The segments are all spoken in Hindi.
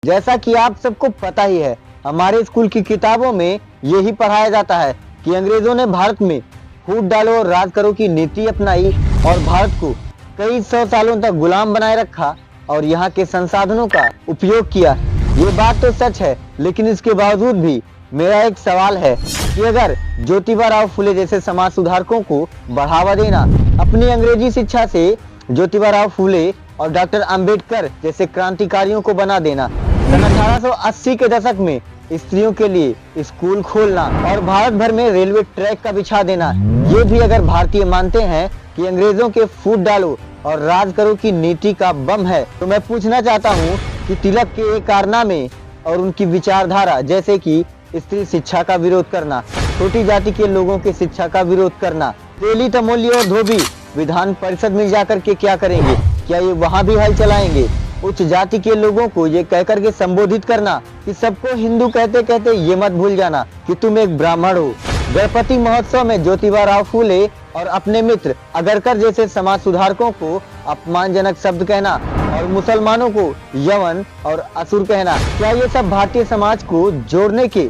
जैसा कि आप सबको पता ही है, हमारे स्कूल की किताबों में यही पढ़ाया जाता है कि अंग्रेजों ने भारत में फूट डालो और राज करो की नीति अपनाई और भारत को कई सौ सालों तक गुलाम बनाए रखा और यहाँ के संसाधनों का उपयोग किया। ये बात तो सच है, लेकिन इसके बावजूद भी मेरा एक सवाल है कि अगर ज्योतिबा राव फुले जैसे समाज सुधारकों को बढ़ावा देना, अपनी अंग्रेजी शिक्षा से ज्योतिबा राव फुले और डॉक्टर अंबेडकर जैसे क्रांतिकारियों को बना देना, सन 1880 के दशक में स्त्रियों के लिए स्कूल खोलना और भारत भर में रेलवे ट्रैक का बिछा देना, ये भी अगर भारतीय मानते हैं कि अंग्रेजों के फूट डालो और राज करो की नीति का बम है, तो मैं पूछना चाहता हूँ कि तिलक के ये कारनामे और उनकी विचारधारा जैसे कि स्त्री शिक्षा का विरोध करना, छोटी जाति के लोगों की शिक्षा का विरोध करना, तेली तमोली और धोबी विधान परिषद में जाकर के क्या करेंगे? क्या ये वहाँ भी हल चलाएंगे? उच्च जाति के लोगों को ये कहकर के संबोधित करना कि सबको हिंदू कहते कहते ये मत भूल जाना कि तुम एक ब्राह्मण हो। गणपति महोत्सव में ज्योतिबा राव फूले और अपने मित्र अगरकर जैसे समाज सुधारकों को अपमानजनक शब्द कहना और मुसलमानों को यवन और असुर कहना, क्या ये सब भारतीय समाज को जोड़ने के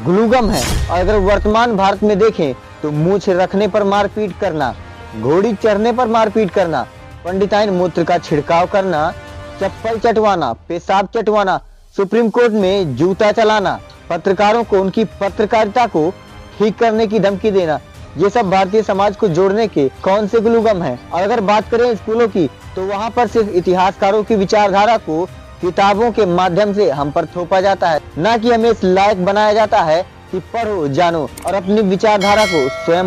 ग्लूगम है? और अगर वर्तमान भारत में देखें तो मूछ रखने पर मारपीट करना, घोड़ी चढ़ने पर मारपीट करना, पंडिताइन मूत्र का छिड़काव करना, चप्पल चटवाना, पेशाब चटवाना, सुप्रीम कोर्ट में जूता चलाना, पत्रकारों को उनकी पत्रकारिता को ठीक करने की धमकी देना, ये सब भारतीय समाज को जोड़ने के कौन से ग्लूगम हैं? और अगर बात करें स्कूलों की, तो वहाँ पर सिर्फ इतिहासकारों की विचारधारा को किताबों के माध्यम से हम पर थोपा जाता है, न कि हमें इस लायक बनाया जाता है कि पढ़ो, जानो और अपनी विचारधारा को स्वयं